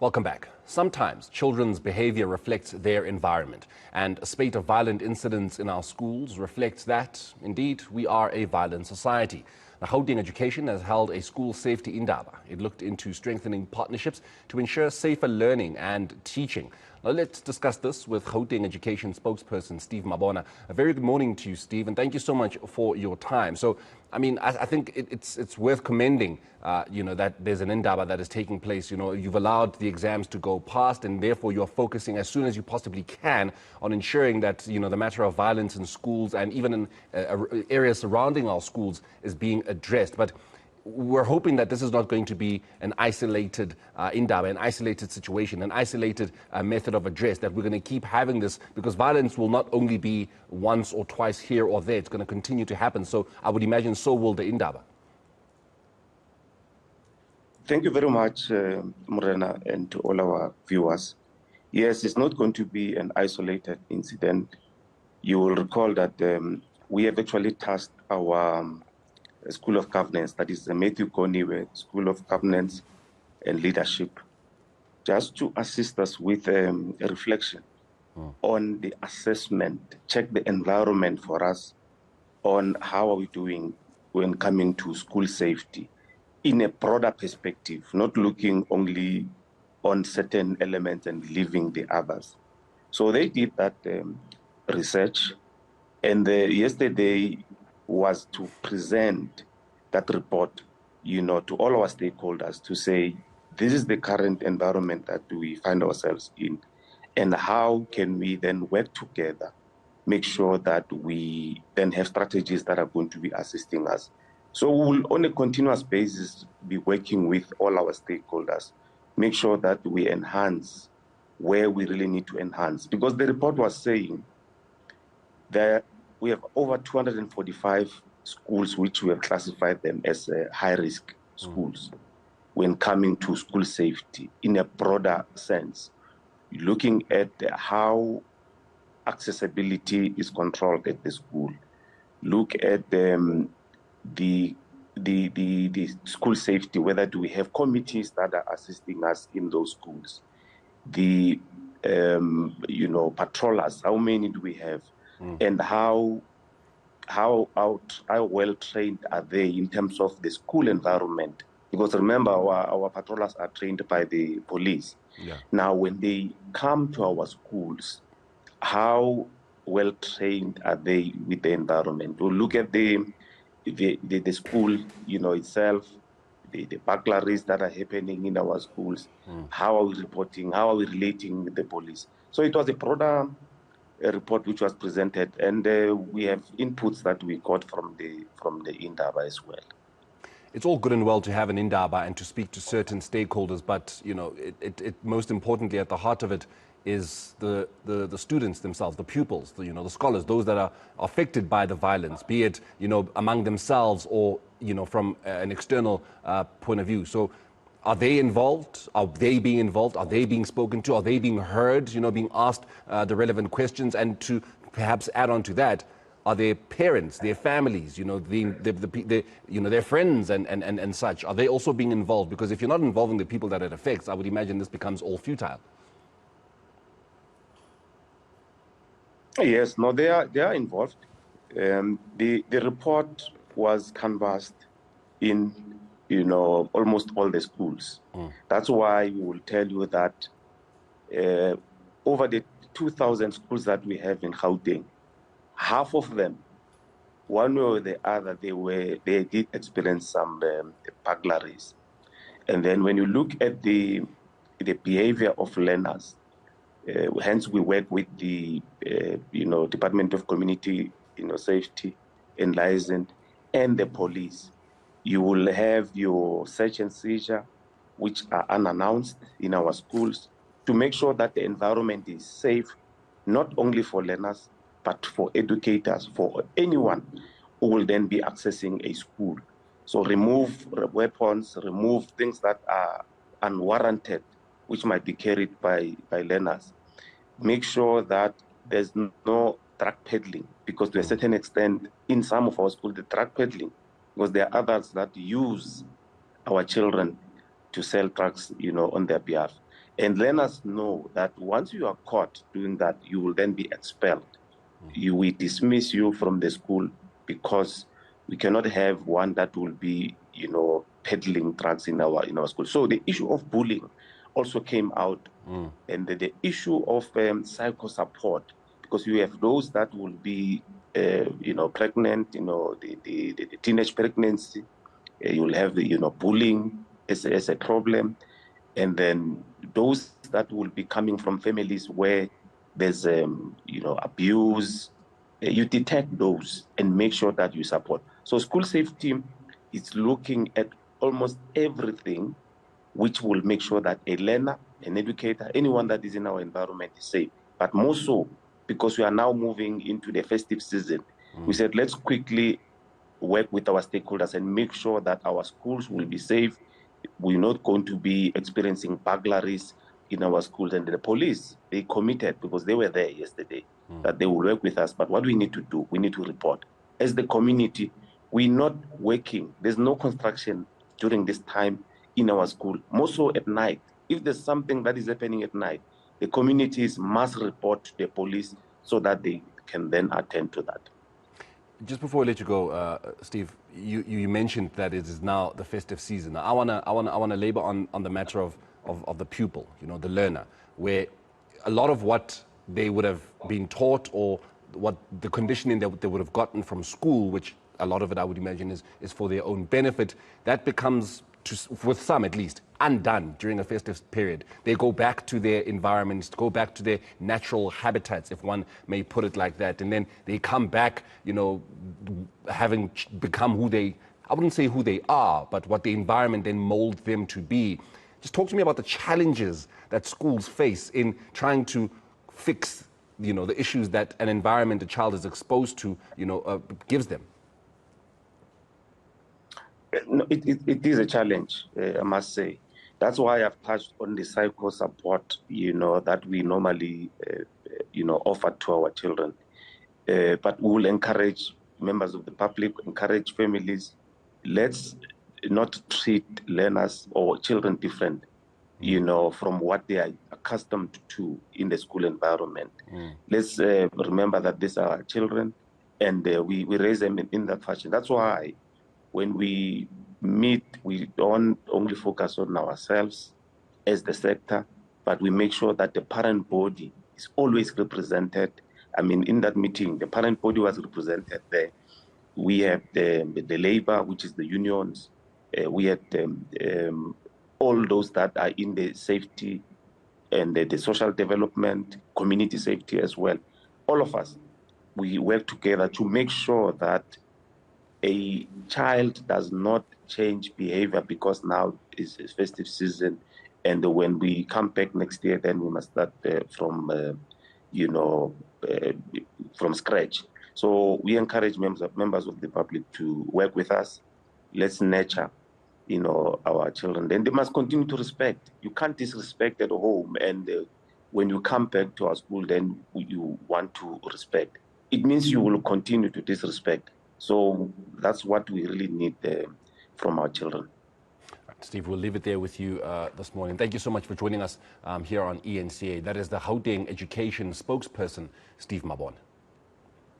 Welcome back. Sometimes children's behavior reflects their environment, and a spate of violent incidents in our schools reflects that, indeed, we are a violent society. The Gauteng Education has held a School Safety Indaba. It looked into strengthening partnerships to ensure safer learning and teaching. Now, let's discuss this with Gauteng Education spokesperson Steve Mabona. A very good morning to you, Steve, and thank you so much for your time. So, I think it's worth commending, that there's an Indaba that is taking place. You've allowed the exams to go past, and therefore you're focusing as soon as you possibly can on ensuring that, the matter of violence in schools and even in areas surrounding our schools is being addressed. But we're hoping that this is not going to be an isolated Indaba, an isolated situation, an isolated method of address, that we're going to keep having this, because violence will not only be once or twice here or there, it's going to continue to happen. So I would imagine so will the Indaba. Thank you very much, Morena, and to all our viewers. Yes, it's not going to be an isolated incident. You will recall that we have actually tasked our School of Governance, that is the Matthew Koniwe School of Governance and Leadership, just to assist us with a reflection on the assessment, check the environment for us on how are we doing when coming to school safety in a broader perspective, not looking only on certain elements and leaving the others. So they did that research, and yesterday was to present that report, to all our stakeholders, to say, this is the current environment that we find ourselves in, and how can we then work together, make sure that we then have strategies that are going to be assisting us. So we will, on a continuous basis, be working with all our stakeholders, make sure that we enhance where we really need to enhance. Because the report was saying that we have over 245 schools which we have classified them as high-risk schools when coming to school safety in a broader sense, looking at how accessibility is controlled at the school, look at the school safety, whether do we have committees that are assisting us in those schools, the patrollers, how many do we have, and how well trained are they in terms of the school environment? Because remember, our patrollers are trained by the police. Yeah. Now, when they come to our schools, how well trained are they with the environment? We'll look at the school, itself, the burglaries that are happening in our schools. How are we reporting? How are we relating with the police? So it was a broader report which was presented, and we have inputs that we got from the Indaba as well. It's all good and well to have an Indaba and to speak to certain stakeholders, but it most importantly at the heart of it is the students themselves, the pupils, the scholars, those that are affected by the violence, be it among themselves or from an external point of view. So, are they involved? Are they being involved? Are they being spoken to? Are they being heard? Being asked the relevant questions? And to perhaps add on to that, are their parents, their families, their friends and such? Are they also being involved? Because if you're not involving the people that it affects, I would imagine this becomes all futile. Yes, no, they are involved. The report was canvassed in almost all the schools. That's why we will tell you that over the 2,000 schools that we have in Gauteng, half of them, one way or the other, they did experience some burglaries. And then when you look at the behavior of learners, hence we work with the Department of Community Safety and Liaison and the police. You will have your search and seizure, which are unannounced in our schools, to make sure that the environment is safe, not only for learners, but for educators, for anyone who will then be accessing a school. So remove weapons, remove things that are unwarranted, which might be carried by learners. Make sure that there's no drug peddling, because to a certain extent, in some of our schools, the drug peddling, because there are others that use our children to sell drugs, on their behalf. And learners know that once you are caught doing that, you will then be expelled. We dismiss you from the school because we cannot have one that will be, peddling drugs in our school. So the issue of bullying also came out, and the issue of psycho support, because you have those that will be, pregnant, the teenage pregnancy. You will have, bullying as a problem, and then those that will be coming from families where there's abuse. You detect those and make sure that you support. So school safety is looking at almost everything which will make sure that a learner, an educator, anyone that is in our environment is safe. But more so, because we are now moving into the festive season, we said let's quickly work with our stakeholders and make sure that our schools will be safe. We're not going to be experiencing burglaries in our schools. And the police, they committed, because they were there yesterday, that they will work with us. But what we need to do, we need to report. As the community, we're not working. There's no construction during this time in our school, more so at night. If there's something that is happening at night, the communities must report to the police so that they can then attend to that. Just before I let you go, Steve, you mentioned that it is now the festive season. I wanna labor on the matter of the pupil, the learner, where a lot of what they would have been taught, or what the conditioning that they would have gotten from school, which a lot of it I would imagine is for their own benefit, that becomes, with some at least, undone during a festive period. They go back to their environments, go back to their natural habitats, if one may put it like that, and then they come back, having become who they, I wouldn't say who they are, but what the environment then molds them to be. Just talk to me about the challenges that schools face in trying to fix, the issues that an environment a child is exposed to, gives them. No, it is a challenge, I must say. That's why I've touched on the psycho support, that we normally, offer to our children. But we will encourage members of the public, encourage families. Let's not treat learners or children different, from what they are accustomed to in the school environment. Let's remember that these are our children, and we raise them in that fashion. That's why when we meet, we don't only focus on ourselves as the sector, but we make sure that the parent body is always represented. I mean, in that meeting, the parent body was represented there. We have the labor, which is the unions. We had all those that are in the safety and the social development, community safety as well. All of us, we work together to make sure that a child does not change behavior because now is festive season, and when we come back next year, then we must start from scratch. So we encourage members of the public to work with us. Let's nurture, our children. Then they must continue to respect. You can't disrespect at home, and when you come back to our school, then you want to respect. It means you will continue to disrespect. So that's what we really need from our children. Steve, we'll leave it there with you this morning. Thank you so much for joining us here on ENCA. That is the Gauteng Education spokesperson, Steve Mabona.